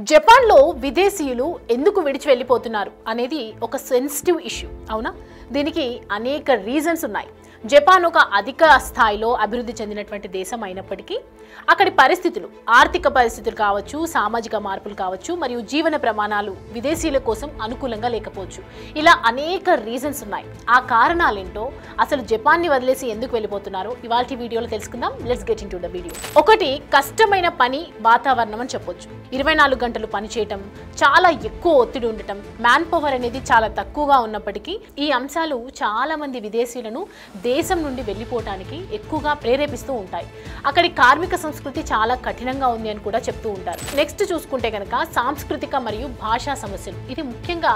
జపాన్లో విదేశీయులు ఎందుకు విడిచి వెళ్ళిపోతున్నారు అనేది ఒక సెన్సిటివ్ ఇష్యూ అవునా. దీనికి అనేక రీజన్స్ ఉన్నాయి. జపాన్ ఒక అధిక స్థాయిలో అభివృద్ధి చెందినటువంటి దేశం అయినప్పటికీ అక్కడి పరిస్థితులు, ఆర్థిక పరిస్థితులు కావచ్చు, సామాజిక మార్పులు కావచ్చు, మరియు జీవన ప్రమాణాలు విదేశీయుల కోసం అనుకూలంగా లేకపోవచ్చు. ఇలా అనేక రీజన్స్ ఉన్నాయి. ఆ కారణాలేంటో, అసలు జపాన్ని వదిలేసి ఎందుకు వెళ్ళిపోతున్నారో ఇవాల్టి వీడియోలో తెలుసుకుందాం. Let's get in to the video. ఒకటి, కష్టమైన పని వాతావరణం అని చెప్పొచ్చు. 24 గంటలు పని చేయటం, చాలా ఎక్కువ ఒత్తిడి ఉండటం, మ్యాన్ పవర్ అనేది చాలా తక్కువగా ఉన్నప్పటికీ ఈ అంశాలు చాలా మంది విదేశీయులను దేశం నుండి వెళ్ళిపోవటానికి ఎక్కువగా ప్రేరేపిస్తూ ఉంటాయి. అక్కడి కార్మిక సంస్కృతి చాలా కఠినంగా ఉంది అని కూడా చెప్తూ ఉంటారు. నెక్స్ట్ చూసుకుంటే కనుక సాంస్కృతిక మరియు భాషా సమస్యలు. ఇది ముఖ్యంగా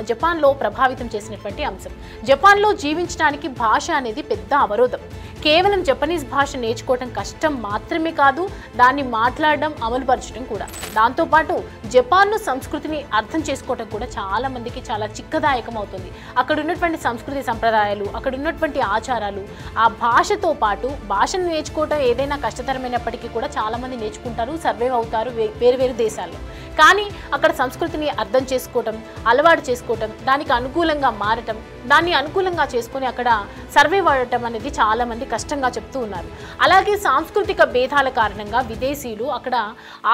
జపాన్లో ప్రభావితం చేసినటువంటి అంశం. జపాన్లో జీవించడానికి భాష అనేది పెద్ద అవరోధం. కేవలం జపనీస్ భాష నేర్చుకోవటం కష్టం మాత్రమే కాదు, దాన్ని మాట్లాడడం, అమలుపరచడం కూడా. దాంతోపాటు జపాన్ను సంస్కృతిని అర్థం చేసుకోవటం కూడా చాలా మందికి చాలా చిక్కదాయకం అవుతుంది. అక్కడ ఉన్నటువంటి సంస్కృతి సంప్రదాయాలు, అక్కడ ఉన్నటువంటి ఆచారాలు, ఆ భాషతో పాటు భాషను నేర్చుకోవటం ఏదైనా కష్టతరమైనప్పటికీ కూడా చాలా మంది నేర్చుకుంటారు, సర్వైవ్ అవుతారు వేరు వేరు దేశాల్లో. కానీ అక్కడ సంస్కృతిని అర్థం చేసుకోవటం, అలవాటు చేసుకోవటం, దానికి అనుకూలంగా మారటం, దాన్ని అనుకూలంగా చేసుకొని అక్కడ సర్వైవ్ అవ్వటం అనేది చాలా మంది కష్టంగా చెప్తూ ఉన్నారు. అలాగే సాంస్కృతిక భేదాల కారణంగా విదేశీయులు అక్కడ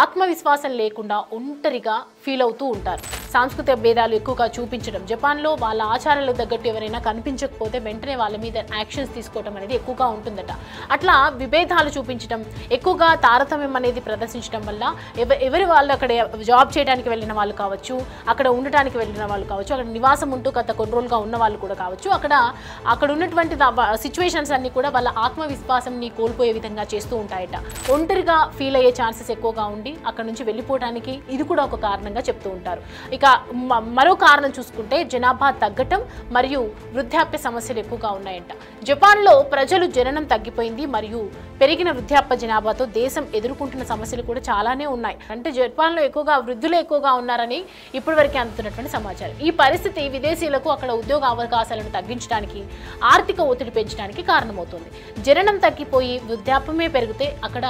ఆత్మవిశ్వాసం లేకుండా ఒంటరిగా ఫీల్ అవుతూ ఉంటారు. సాంస్కృతిక భేదాలు ఎక్కువగా చూపించడం, జపాన్లో వాళ్ళ ఆచారాలకు తగ్గట్టు ఎవరైనా కనిపించకపోతే వెంటనే వాళ్ళ మీద యాక్షన్స్ తీసుకోవడం అనేది ఎక్కువగా ఉంటుందట. అట్లా విభేదాలు చూపించడం, ఎక్కువగా తారతమ్యం అనేది ప్రదర్శించడం వల్ల ఎవరి వాళ్ళు అక్కడ జాబ్ చేయడానికి వెళ్ళిన వాళ్ళు కావచ్చు, అక్కడ ఉండటానికి వెళ్ళిన వాళ్ళు కావచ్చు, అక్కడ నివాసం ఉంటూ గత కొన్ని రోజులుగా ఉన్న వాళ్ళు కూడా కావచ్చు, అక్కడ ఉన్నటువంటి సిచ్యువేషన్స్ అన్ని కూడా వాళ్ళ ఆత్మవిశ్వాసంని కోల్పోయే విధంగా చేస్తూ ఉంటాయట. ఒంటరిగా ఫీల్ అయ్యే ఛాన్సెస్ ఎక్కువగా ఉండి అక్కడ నుంచి వెళ్ళిపోవడానికి ఇది కూడా ఒక కారణంగా చెప్తూ ఉంటారు. ఇక మరో కారణం చూసుకుంటే జనాభా తగ్గటం మరియు వృద్ధాప్య సమస్యలు ఎక్కువగా ఉన్నాయంట. జపాన్లో ప్రజలు జననం తగ్గిపోయింది మరియు పెరిగిన వృద్ధాప్య జనాభాతో దేశం ఎదుర్కొంటున్న సమస్యలు కూడా చాలానే ఉన్నాయి. అంటే జపాన్లో ఎక్కువగా వృద్ధులు ఎక్కువగా ఉన్నారని ఇప్పటివరకు అందుతున్నటువంటి సమాచారం. ఈ పరిస్థితి విదేశీయులకు అక్కడ ఉద్యోగ అవకాశాలను తగ్గించడానికి, ఆర్థిక ఒత్తిడి పెంచడానికి కారణమవుతుంది. జననం తగ్గిపోయి వృద్ధాప్యమే పెరిగితే అక్కడ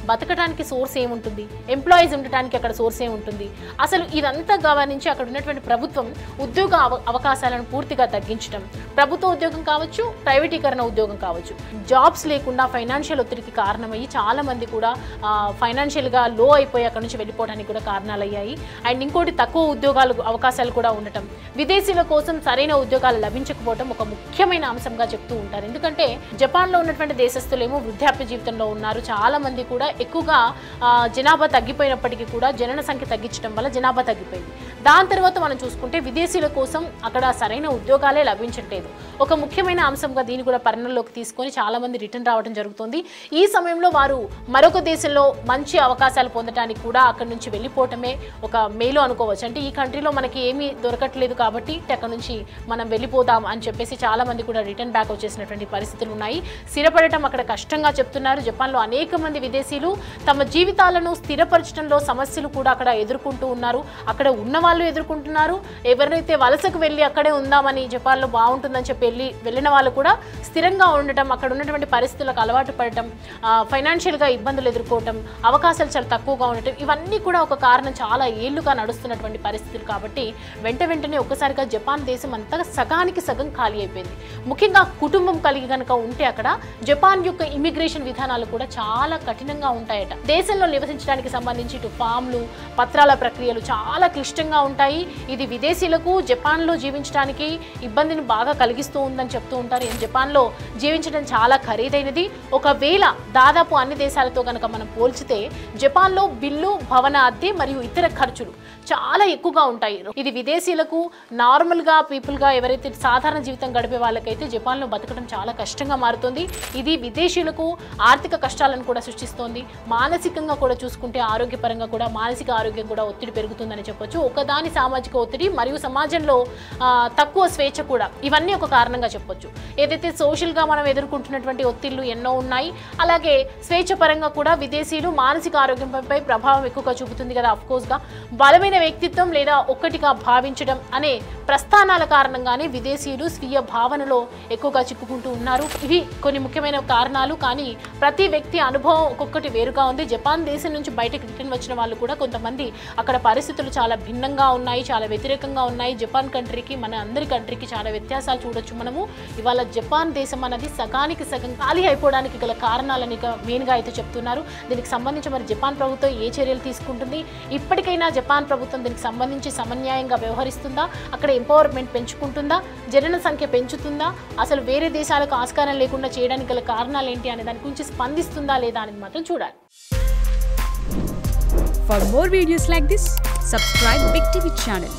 బతకడానికి సోర్స్ ఏముంటుంది, ఎంప్లాయీస్ ఉండటానికి అక్కడ సోర్స్ ఏముంటుంది. అసలు ఇదంతా గమనించి అక్కడ ఉన్నటువంటి ప్రభుత్వం ఉద్యోగ అవకాశాలను పూర్తిగా తగ్గించడం, ప్రభుత్వ ఉద్యోగం కావచ్చు, ప్రైవేటీకరణ ఉద్యోగం కావచ్చు, జాబ్స్ లేకుండా ఫైనాన్షియల్ ఒత్తిడికి కారణమయ్యి చాలా మంది కూడా ఫైనాన్షియల్గా లో అయిపోయి అక్కడ నుంచి వెళ్ళిపోవడానికి కూడా కారణాలు అయ్యాయి. అండ్ ఇంకోటి, తక్కువ ఉద్యోగాలు అవకాశాలు కూడా ఉండటం, విదేశీయుల కోసం సరైన ఉద్యోగాలు లభించకపోవడం ఒక ముఖ్యమైన అంశంగా చెప్తూ ఉంటారు. ఎందుకంటే జపాన్లో ఉన్నటువంటి దేశస్తులేమో వృద్ధాప్య జీవితంలో ఉన్నారు, చాలా మంది కూడా ఎక్కువగా జనాభా తగ్గిపోయినప్పటికీ కూడా జనన సంఖ్య తగ్గించడం వల్ల జనాభా తగ్గిపోయింది. దాని తర్వాత మనం చూసుకుంటే విదేశీయుల కోసం అక్కడ సరైన ఉద్యోగాలే లభించట్లేదు. ఒక ముఖ్యమైన అంశంగా దీన్ని కూడా పరిగణలోకి తీసుకొని చాలా మంది రిటర్న్ రావడం జరుగుతుంది. ఈ సమయంలో వారు మరొక దేశంలో మంచి అవకాశాలు పొందడానికి కూడా అక్కడ నుంచి వెళ్ళిపోవటమే ఒక మేలు అనుకోవచ్చు. అంటే ఈ కంట్రీలో మనకి ఏమీ దొరకట్లేదు కాబట్టి అక్కడ నుంచి మనం వెళ్ళిపోదాం అని చెప్పేసి చాలా మంది కూడా రిటర్న్ బ్యాక్ వచ్చేసినటువంటి పరిస్థితులు ఉన్నాయి. స్థిరపడటం అక్కడ కష్టంగా చెప్తున్నారు. జపాన్లో అనేక మంది విదేశీయులు తమ జీవితాలను స్థిరపరచడంలో సమస్యలు కూడా అక్కడ ఎదుర్కొంటూ ఉన్నారు. అక్కడ ఉన్న వాళ్ళు ఎదుర్కొంటున్నారు. ఎవరైతే వలసకు వెళ్ళి అక్కడే ఉందామని జపాన్లో బాగుంటుందని చెప్పి వెళ్ళిన వాళ్ళు కూడా స్థిరంగా ఉండటం, అక్కడ ఉన్నటువంటి పరిస్థితులకు అలవాటు పడటం, ఫైనాన్షియల్గా ఇబ్బందులు ఎదుర్కోవటం, అవకాశాలు చాలా తక్కువగా ఉండటం, ఇవన్నీ కూడా ఒక కారణం. చాలా ఏళ్లుగా నడుస్తున్నటువంటి పరిస్థితులు కాబట్టి వెంటనే ఒక్కసారిగా జపాన్ దేశం అంతా సగానికి సగం ఖాళీ అయిపోయింది. ముఖ్యంగా కుటుంబం కలిగి కనుక ఉంటే అక్కడ జపాన్ యొక్క ఇమిగ్రేషన్ విధానాలు కూడా చాలా కఠినంగా ఉంటాయట. దేశంలో నివసించడానికి సంబంధించి ఇటు ఫామ్లు, పత్రాల ప్రక్రియలు చాలా క్లిష్టంగా ఉంటాయి. ఇది విదేశీయులకు జపాన్లో జీవించడానికి ఇబ్బందిని బాగా కలిగిస్తూ ఉందని చెప్తూ ఉంటారు. జపాన్లో జీవించడం చాలా ఖరీదైనది. ఒకవేళ దాదాపు అన్ని దేశాలతో కనుక మనం పోల్చితే జపాన్లో బిల్లు, భవన అద్దె మరియు ఇతర ఖర్చులు చాలా ఎక్కువగా ఉంటాయి. ఇది విదేశీయులకు, నార్మల్గా పీపుల్గా ఎవరైతే సాధారణ జీవితం గడిపే వాళ్ళకైతే జపాన్లో బతకడం చాలా కష్టంగా మారుతుంది. ఇది విదేశీయులకు ఆర్థిక కష్టాలను కూడా సృష్టిస్తోంది. మానసికంగా కూడా చూసుకుంటే ఆరోగ్యపరంగా కూడా మానసిక ఆరోగ్యం కూడా ఒత్తిడి పెరుగుతుందని చెప్పొచ్చు. ఒకదాని సామాజిక ఒత్తిడి మరియు సమాజంలో తక్కువ స్వేచ్ఛ కూడా, ఇవన్నీ ఒక కారణంగా చెప్పొచ్చు. ఏదైతే సోషల్గా మనం ఎదుర్కొంటున్నటువంటి ఒత్తిళ్లు ఎన్నో ఉన్నాయి, అలాగే స్వేచ్ఛ పరంగా కూడా విదేశీయులు మానసిక ఆరోగ్యంపై ప్రభావం ఎక్కువగా చూపుతుంది కదా. అఫ్కోర్స్గా బలమైన వ్యక్తిత్వం లేదా ఒక్కటిగా భావించడం అనే ప్రస్థానాల కారణంగానే విదేశీయులు స్వీయ భావనలో ఎక్కువగా చిక్కుకుంటూ ఉన్నారు. ఇవి కొన్ని ముఖ్యమైన కారణాలు. కానీ ప్రతి వ్యక్తి అనుభవం ఒక్కొక్కటి పరిస్థితి వేరుగా ఉంది. జపాన్ దేశం నుంచి బయటకు రిటర్న్ వచ్చిన వాళ్ళు కూడా కొంతమంది అక్కడ పరిస్థితులు చాలా భిన్నంగా ఉన్నాయి, చాలా వ్యతిరేకంగా ఉన్నాయి. జపాన్ కంట్రీకి మన అందరి కంట్రీకి చాలా వ్యత్యాసాలు చూడొచ్చు మనము. ఇవాళ జపాన్ దేశం అనేది సగానికి సగం ఖాళీ అయిపోవడానికి గల కారణాలని మెయిన్గా అయితే చెప్తున్నారు. దీనికి సంబంధించి మరి జపాన్ ప్రభుత్వం ఏ చర్యలు తీసుకుంటుంది, ఇప్పటికైనా జపాన్ ప్రభుత్వం దీనికి సంబంధించి సమన్యాయంగా వ్యవహరిస్తుందా, అక్కడ ఎంపవర్మెంట్ పెంచుకుంటుందా, జనన సంఖ్య పెంచుతుందా, అసలు వేరే దేశాలకు ఆస్కారం లేకుండా చేయడానికి గల కారణాలు ఏంటి అనే దాని గురించి స్పందిస్తుందా లేదా అనేది మాత్రం చూడాలి. For more videos like this, subscribe Big TV channel.